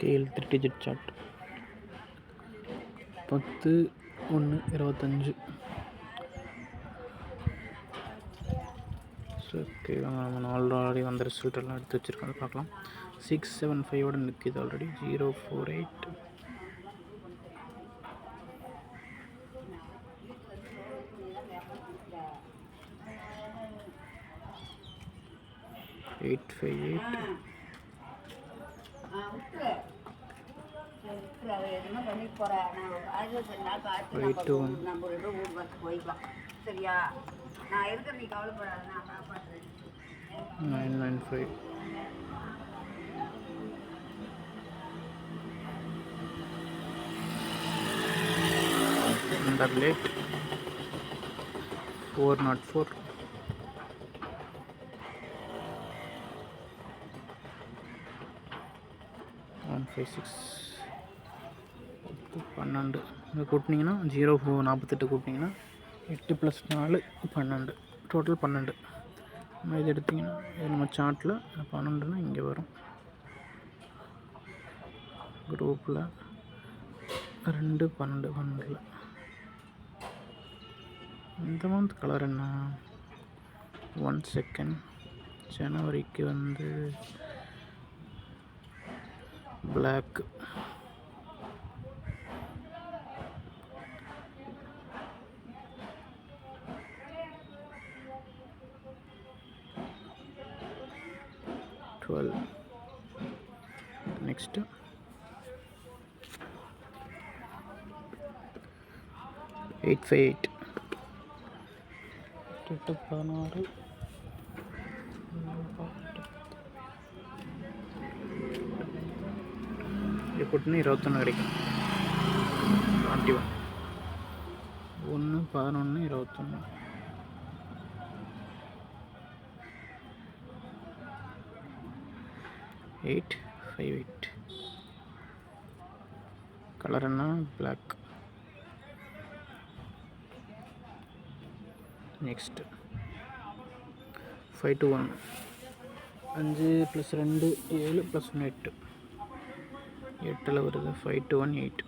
Scale 3 digit chart 10/1/25. Okay, நம்ம already வந்த result எல்லாம் எடுத்து வச்சுருக்கோம், அதை பார்க்கலாம். 675 நிற்கிது ஆல்ரெடி. 048 858 995 late 404 156 12 இங்கே கூட்டினீங்கன்னா 048 கூட்டினீங்கன்னா 8 + 4 12, டோட்டல் 12. நம்ம இது எடுத்திங்கன்னா இது நம்ம சார்ட்டில் 12னா இங்கே வரும். குரூப்பில் 2 12 12. இந்த மந்த் கலர் என்ன? 1 செகண்ட். ஜனவரிக்கு வந்து பிளாக். நெக்ஸ்ட்டு 858 16 இது போட்டுன்னு 21 கிடைக்கும். 21 1 11 21 858. கலர் என்ன? பிளாக். நெக்ஸ்ட் 521 5 + 2 7 + 1 8. 8ல் வருது 521 8.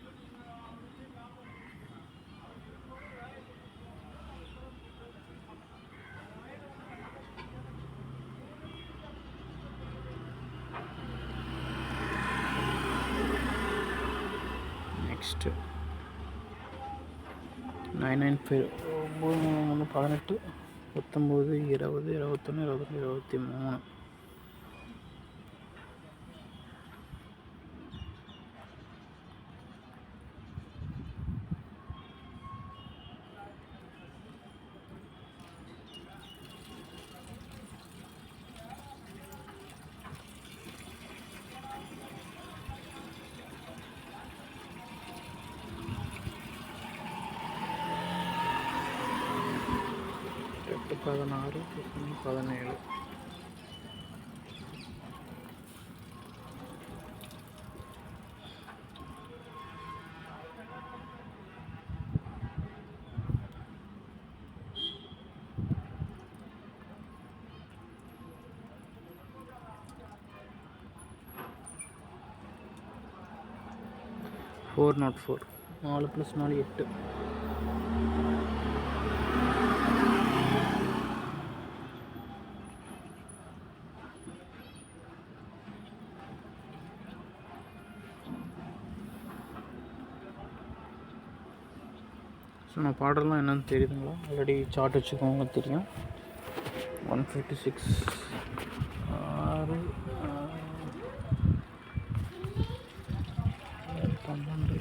நெக்ஸ்ட் 995 18 19 20 21 22 23. பதினாறு 17. Four 4 4 + 4 8. ஸோ நான் பாடலாம் என்னென்னு தெரியுதுங்களா? ஆல்ரெடி சார்ட் வச்சுக்கோங்க, தெரியும். 156 6 12.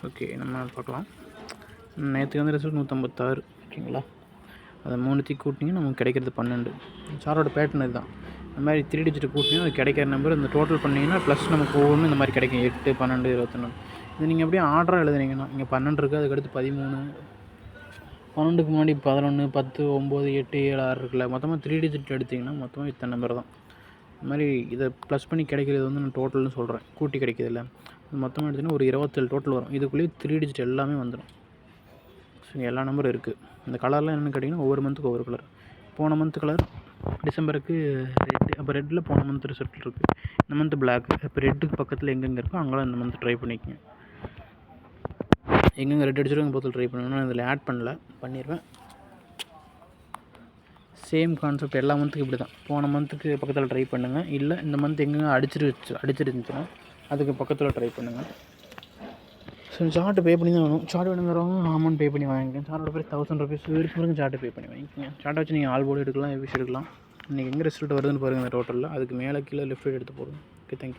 ஓகே, நம்ம பார்க்கலாம். நேற்று வந்து ரிசல்ட் 156. ஓகேங்களா? அதை 3 கூட்டினீங்கன்னா நமக்கு கிடைக்கிறது 12. சாரோட பேட்டர்ன் இதுதான். இந்த மாதிரி 3 டிஜிட் கூட்டினீங்கன்னா அது கிடைக்கிற நம்பர் இந்த டோட்டல் பண்ணிங்கன்னா ப்ளஸ் நமக்கு ஒவ்வொன்றும் இந்த மாதிரி கிடைக்கும். 8 12 21. இது நீங்கள் அப்படியே ஆர்டராக எழுதுனீங்கன்னா இங்கே 12 இருக்குது, அதுக்கடுத்து 13 12க்கு முன்னாடி 11, 10, 9, 8, 7, 6 இருக்குல்ல, மொத்தமாக 3 டிஜிட் எடுத்திங்கன்னா மொத்தமாக இத்தனை நம்பர் தான். இது மாதிரி இதை ப்ளஸ் பண்ணி கிடைக்கிறது வந்து நான் டோட்டல்னு சொல்கிறேன், கூட்டி கிடைக்கிறதில்ல. மொத்தமாக எடுத்திங்கன்னா ஒரு 27 டோட்டல் வரும். இதுக்குள்ளேயே 3 டிஜிட் எல்லாமே வந்துடும். ஸோ எல்லா நம்பரும் இருக்குது. இந்த கலர்லாம் என்னென்னு கேட்டிங்கன்னா ஒவ்வொரு மந்த்துக்கு ஒவ்வொரு கலர். போன மந்த் கலர் டிசம்பருக்கு ரெட்டு, அப்போ ரெட்டில் போன மந்த் ரிசல்ட் இருக்குது. இந்த மந்த் பிளாக். இப்போ ரெட்டுக்கு பக்கத்தில் எங்கெங்கே இருக்கோ அங்கெல்லாம் இந்த மந்த் ட்ரை பண்ணிக்கோங்க. எங்கெங்கே ரெட் அடிச்சிடும் எங்கள் பக்கத்தில் ட்ரை பண்ணுவேன். நான் இதில் ஆட் பண்ணல, பண்ணிடுவேன். சேம் கான்செப்ட் எல்லா மந்த்துக்கு இப்படி தான். போன மந்த்துக்கு பக்கத்தில் ட்ரை பண்ணுங்கள். இல்லை இந்த மந்த் எங்கெங்கே அடிச்சிருந்துச்சுன்னா அதுக்கு பக்கத்தில் ட்ரை பண்ணுங்கள். ஸோ சார்ட்டு பே பண்ணி தான் வேணும். சார்ட் வேணுங்கிறவங்க அமௌண்ட் பே பண்ணி வாங்கிக்கோங்க. சார்ட்டோட பேர் 1000 ருபீஸ் வரைக்கும் சார்ட்டு பே பண்ணி வாங்கிக்கோங்க. சார்ட்டை வச்சு நீங்கள் ஆல் போர்டு எடுக்கலாம், எவ்விஷ் எடுக்கலாம். இன்றைக்கி எங்கே ரிசல்ட் வருதுன்னு பாருங்கள். இந்த டோட்டலில் அதுக்கு மேலே கீழே லெஃப்ட் சைடு எடுத்து போடுங்க. Okay, thank you.